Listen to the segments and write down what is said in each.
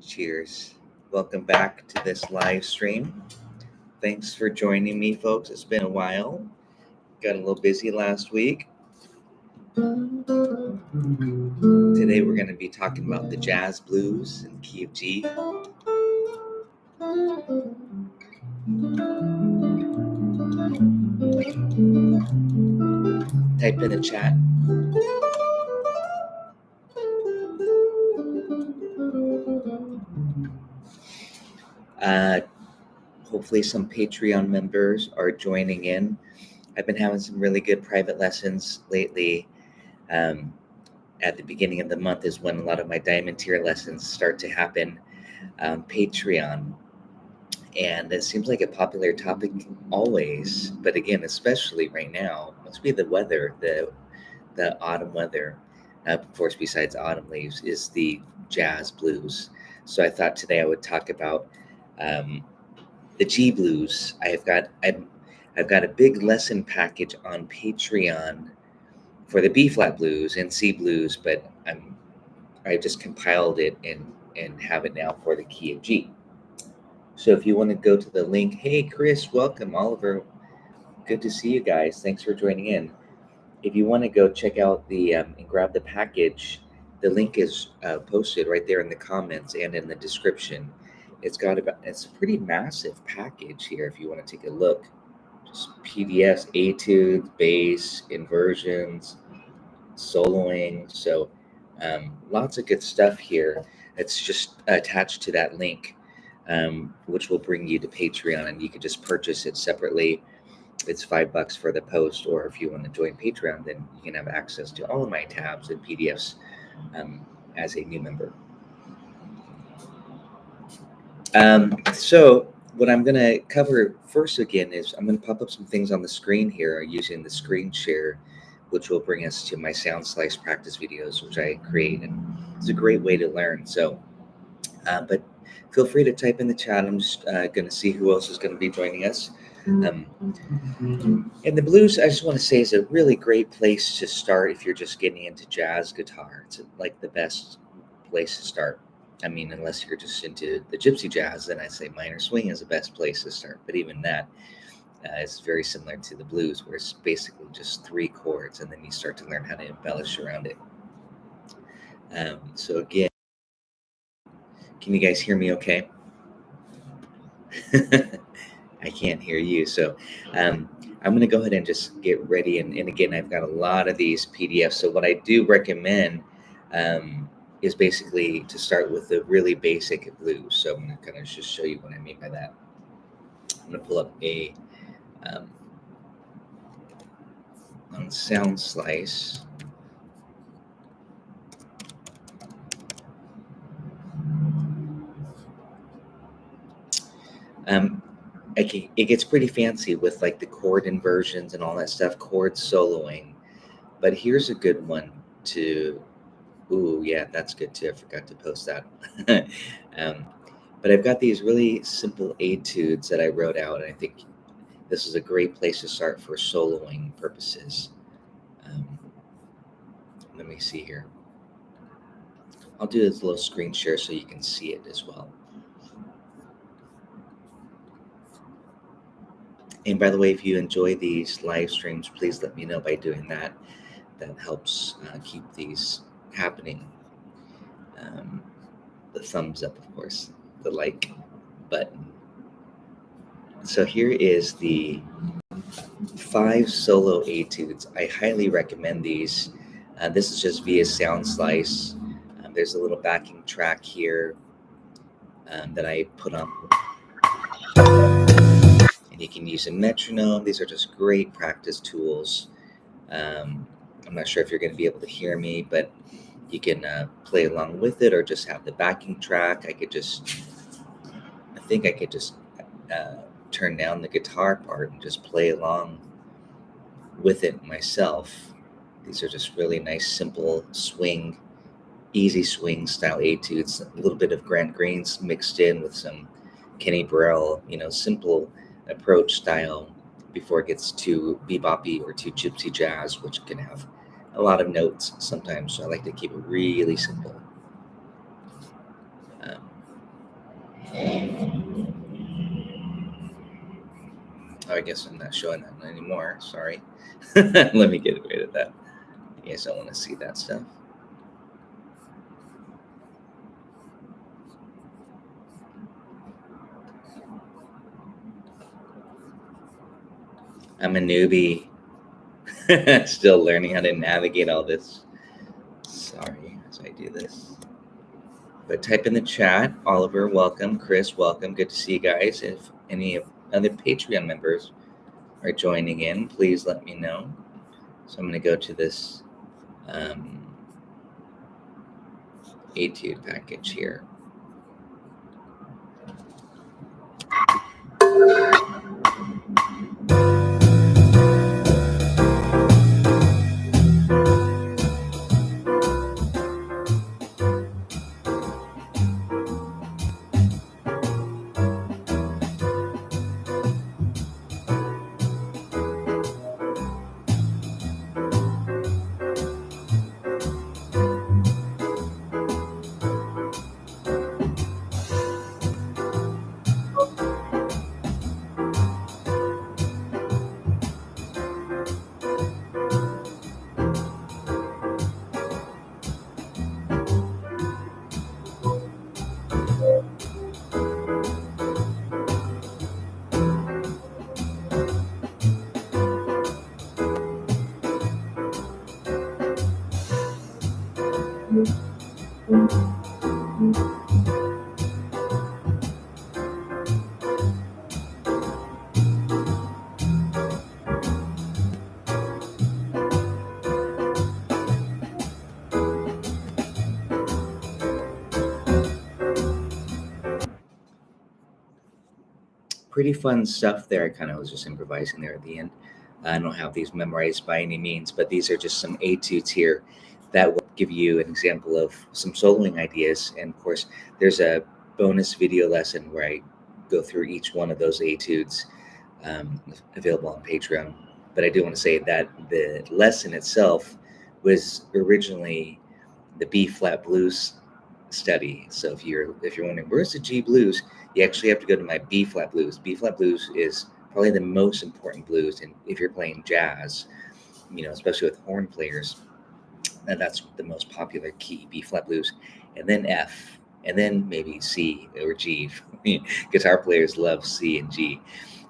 Cheers. Welcome back to this live stream. Thanks for joining me, folks. It's been a while. Got a little busy last week. Today we're going to be talking about the jazz blues in key of G. Type in the chat. Hopefully some Patreon members are joining in. I've been having some really good private lessons lately. At the beginning of the month is when a lot of my diamond tier lessons start to happen. Patreon. And it seems like a popular topic always, but again, especially right now, must be the weather, the autumn weather. Of course, besides autumn leaves, is the jazz blues. So I thought today I would talk about the G blues. I've got a big lesson package on Patreon for the B flat blues and C blues, but I just compiled it and have it now for the key of G. So if you want to go to the link, hey Chris, welcome. Oliver, good to see you guys. Thanks for joining in. If you want to go check out the and grab the package, the link is posted right there in the comments and in the description. It's a pretty massive package here. If you want to take a look, just PDFs, Etude, bass, inversions, soloing. So lots of good stuff here. It's just attached to that link. Which will bring you to Patreon, and you can just purchase it separately. It's $5 for the post, or if you want to join Patreon, then you can have access to all of my tabs and PDFs as a new member. So what I'm going to cover first again is I'm going to pop up some things on the screen here using the screen share, which will bring us to my sound slice practice videos, which I create, and it's a great way to learn. So, but feel free to type in the chat. I'm just going to see who else is going to be joining us. And the blues, I just want to say, is a really great place to start if you're just getting into jazz guitar. It's like the best place to start. I mean, unless you're just into the gypsy jazz, then I'd say minor swing is the best place to start. But even that is very similar to the blues, where it's basically just 3 chords, and then you start to learn how to embellish around it. So again, can you guys hear me okay? I can't hear you. So I'm going to go ahead and just get ready. And again, I've got a lot of these PDFs. So what I do recommend is basically to start with the really basic blues. So I'm going to kind of just show you what I mean by that. I'm going to pull up a on Sound Slice. It gets pretty fancy with like the chord inversions and all that stuff, chord soloing. But here's a good one to, ooh, yeah, that's good too. I forgot to post that. But I've got these really simple etudes that I wrote out, and I think this is a great place to start for soloing purposes. Let me see here. I'll do this little screen share so you can see it as well. And by the way, if you enjoy these live streams, please let me know by doing that. That helps keep these happening. The thumbs up, of course, the like button. So here is the 5 solo etudes. I highly recommend these. This is just via Sound Slice. There's a little backing track here that I put on. And you can use a metronome. These are just great practice tools. I'm not sure if you're going to be able to hear me, but you can play along with it or just have the backing track. I think I could just turn down the guitar part and just play along with it myself. These are just really nice, simple swing, easy swing style etudes. A little bit of Grant Green's mixed in with some Kenny Burrell, simple approach style before it gets too beboppy or too gypsy jazz, which can have a lot of notes sometimes. So I like to keep it really simple. Oh, I guess I'm not showing that anymore. Sorry. Let me get rid of that. You guys don't want to see that stuff. I'm a newbie. Still learning how to navigate all this. Sorry as I do this. But type in the chat. Oliver, welcome. Chris, welcome. Good to see you guys. If any other Patreon members are joining in, please let me know. So I'm going to go to this Etude package here. Pretty fun stuff there. I kind of was just improvising there at the end. I don't have these memorized by any means, but these are just some etudes here that will give you an example of some soloing ideas. And of course, there's a bonus video lesson where I go through each one of those etudes, available on Patreon. But I do want to say that the lesson itself was originally the B flat blues study. So if you're wondering where's the G blues, you actually have to go to my B flat blues. B flat blues is probably the most important blues, and if you're playing jazz, especially with horn players, and that's the most popular key, B flat blues, and then F, and then maybe C or G. Guitar players love C and G,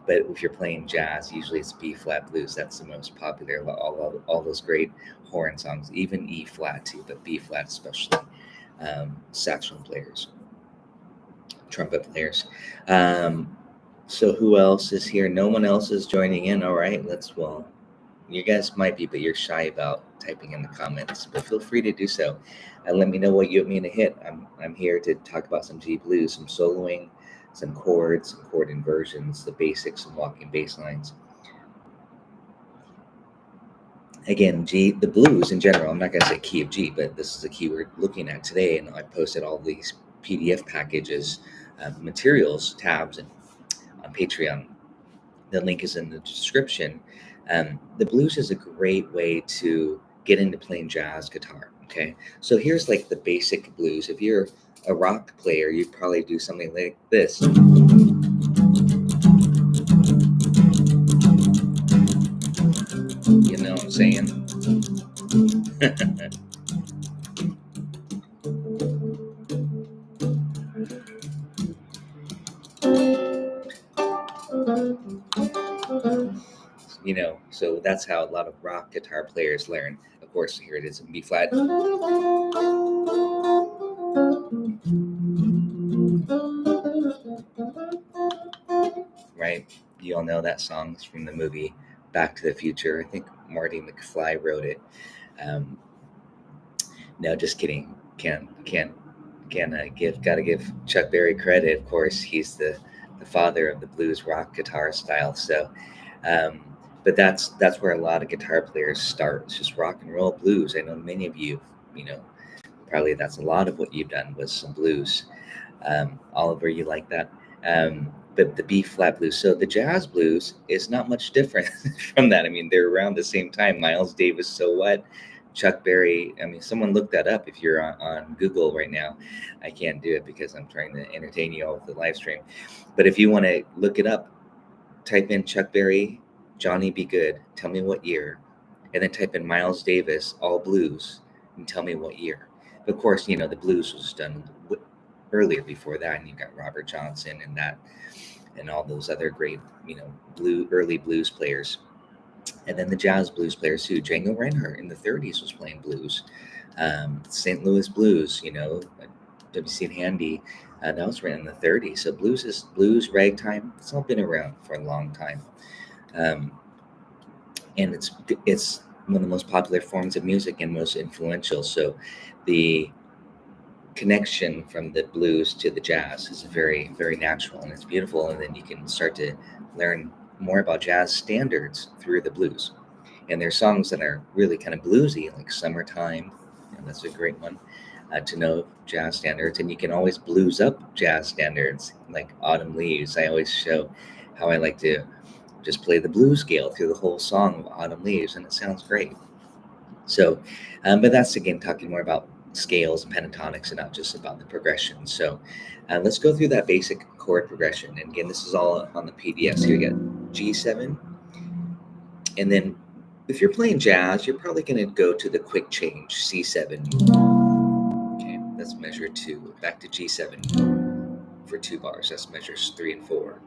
but if you're playing jazz, usually it's B flat blues. That's the most popular of all those great horn songs, even E flat too, but B flat especially. Saxophone players, trumpet players. So who else is here? No one else is joining in. All right, you guys might be, but you're shy about typing in the comments, but feel free to do so. And let me know what you want me to hit. I'm here to talk about some G blues, some soloing, some chords, some chord inversions, the basics, some walking bass lines. Again, G, the blues in general, I'm not going to say key of G, but this is a key we're looking at today. And I posted all these PDF packages, materials, tabs, and on Patreon. The link is in the description. The blues is a great way to get into playing jazz guitar. Okay. So here's like the basic blues. If you're a rock player, you'd probably do something like this. You know what I'm saying? So that's how a lot of rock guitar players learn. Of course, here it is in B flat. Right? You all know that song from the movie Back to the Future. I think Marty McFly wrote it. No, just kidding. Gotta give Chuck Berry credit. Of course, he's the father of the blues rock guitar style. So, but that's where a lot of guitar players start. It's just rock and roll blues. I know many of you, probably that's a lot of what you've done was some blues. Oliver, you like that? But the B flat blues. So the jazz blues is not much different from that. I mean, they're around the same time. Miles Davis, So What? Chuck Berry. I mean, someone look that up if you're on Google right now. I can't do it because I'm trying to entertain you all with the live stream. But if you want to look it up, type in Chuck Berry, Johnny Be Good, tell me what year, and then type in Miles Davis, All Blues, and tell me what year. Of course, the blues was done earlier before that, and you got Robert Johnson and that, and all those other great, early blues players. And then the jazz blues players too. Django Reinhardt in the 30s was playing blues. St. Louis Blues, W.C. Handy, that was written in the 30s. So blues, ragtime. It's all been around for a long time, um, and it's one of the most popular forms of music and most influential. So the connection from the blues to the jazz is very, very natural, and it's beautiful. And then you can start to learn more about jazz standards through the blues. And there's songs that are really kind of bluesy, like Summertime, and that's a great one to know jazz standards. And you can always blues up jazz standards, like Autumn Leaves. I always show how I like to just play the blues scale through the whole song of Autumn Leaves, and it sounds great. So, but that's again talking more about scales and pentatonics and not just about the progression. So, let's go through that basic chord progression. And again, this is all on the PDF. So you get G7, and then if you're playing jazz, you're probably going to go to the quick change, C7. Okay, that's measure 2. Back to G7 for 2 bars. That's measures 3 and 4.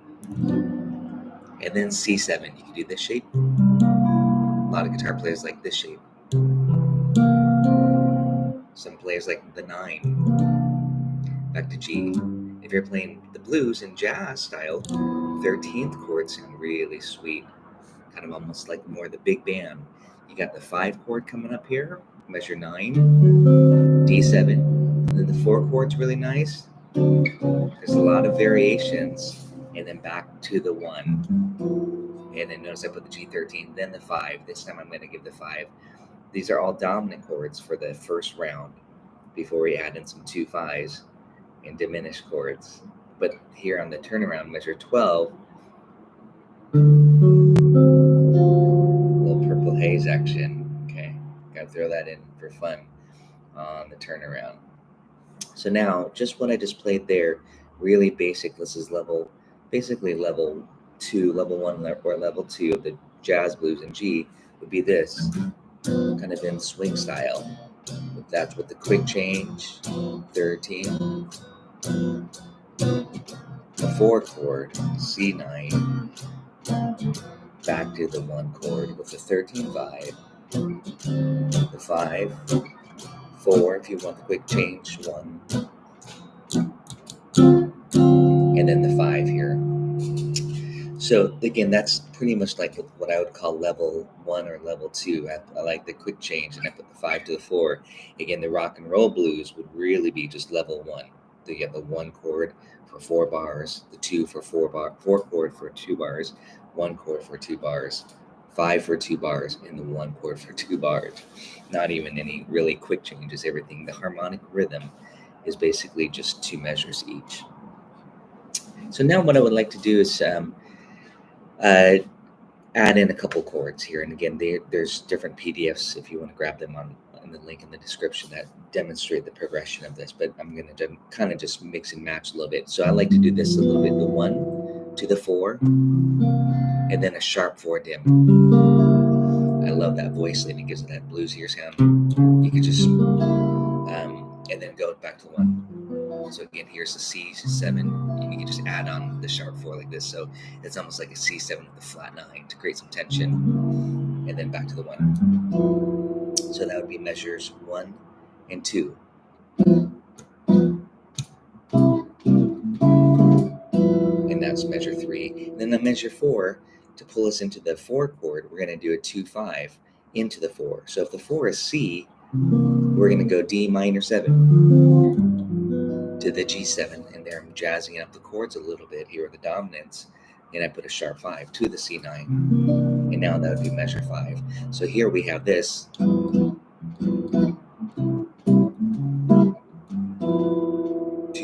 And then C7. You can do this shape. A lot of guitar players like this shape. Some players like the 9. Back to G. If you're playing the blues in jazz style, 13th chord sound really sweet. Kind of almost like more the big band. You got the 5 chord coming up here, measure 9, D7, and then the 4 chord's really nice. There's a lot of variations, and then back to the 1. And then notice I put the G13, then the 5. This time I'm going to give the 5. These are all dominant chords for the first round before we add in some 2 5s and diminished chords. But here on the turnaround, measure 12, little Purple Haze action. Okay, gotta throw that in for fun on the turnaround. So now, just what I just played there, really basic. This is basically level 2, level 1, or level 2 of the jazz blues in G would be this, kind of in swing style. That's with the quick change, 13, the 4 chord, C9, back to the 1 chord with the 13 5, the 5, 4 if you want the quick change, 1, and then the 5 here. So again, that's pretty much like what I would call level 1 or level 2. I like the quick change, and I put the 5 to the 4. Again, the rock and roll blues would really be just level 1. So you have the 1 chord for 4 bars, the 2 for 4 chord for 2 bars, 1 chord for 2 bars, 5 for 2 bars, and the 1 chord for 2 bars. Not even any really quick changes. Everything, the harmonic rhythm is basically just 2 measures each. So now what I would like to do is add in a couple chords here. And again, there's different PDFs if you want to grab them on the link in the description that demonstrate the progression of this. But I'm going to kind of just mix and match a little bit. So I like to do this a little bit, the 1 to the 4, and then a sharp 4 dim. I love that voice line. It gives it that bluesier sound. You can just, and then go back to 1. So again, here's the C7, and you can just add on the sharp 4 like this. So it's almost like a C7 with a flat 9 to create some tension, and then back to the 1. So that would be measures 1 and 2. And that's measure 3. And then the measure 4, to pull us into the 4 chord, we're going to do a 2 5 into the 4. So if the 4 is C, we're going to go D minor 7 to the G7, and there I'm jazzing up the chords a little bit. Here are the dominants, and I put a sharp 5 to the C9, and now that would be measure 5. So here we have this 2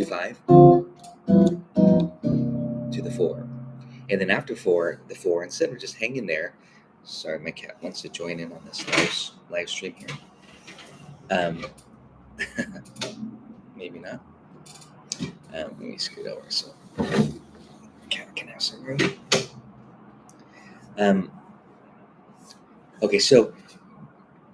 5 to the 4, and then after 4, the 4 and 7 are just hanging there. Sorry, my cat wants to join in on this live stream here. Maybe not. Let me scoot over so cat can have some room. Okay, so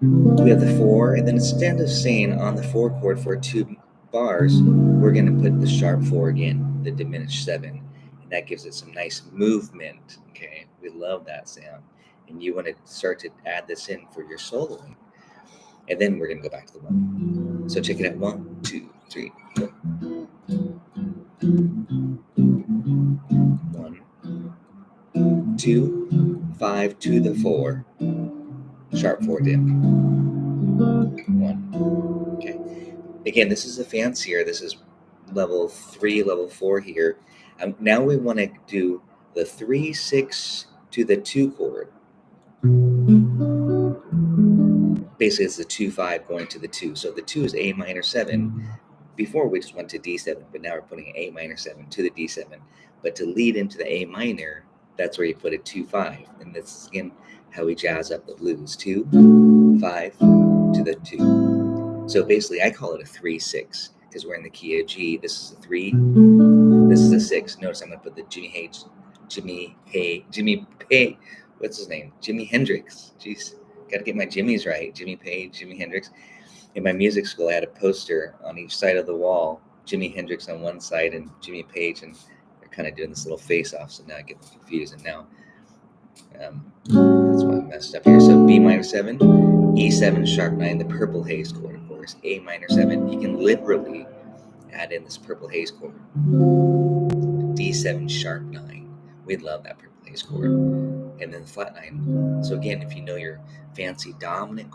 we have the 4, and then instead of saying on the 4 chord for 2 bars, we're going to put the sharp 4 again, the diminished 7, and that gives it some nice movement. Okay, we love that sound, and you want to start to add this in for your soloing, and then we're going to go back to the 1. So check it out: 1, 2, 3, 4. 1, 2, 5 to the 4, sharp 4 dim. 1. Okay. Again, this is a fancier. This is level 3, level 4 here. Now we want to do the 3, 6 to the 2 chord. Basically, it's the 2, 5 going to the 2. So the 2 is A minor 7. Before we just went to D7, but now we're putting A minor 7 to the D7. But to lead into the A minor, that's where you put a 2, 5. And this is, again, how we jazz up the blues. 2, 5 to the 2. So basically, I call it a 3, 6 because we're in the key of G. This is a 3. This is a 6. Notice I'm going to put the Jimmy Page. What's his name? Jimi Hendrix. Jeez, got to get my Jimmys right. Jimmy Page, Jimi Hendrix. In my music school, I had a poster on each side of the wall. Jimi Hendrix on one side and Jimmy Page, and they're kind of doing this little face-off. So now I get confused, and now that's why I messed up here. So B minor 7, E7 sharp 9, the purple haze chord, of course. A minor 7. You can literally add in this purple haze chord. D7 sharp 9. We love that purple haze chord. And then the flat 9. So again, if you know your fancy dominant chord,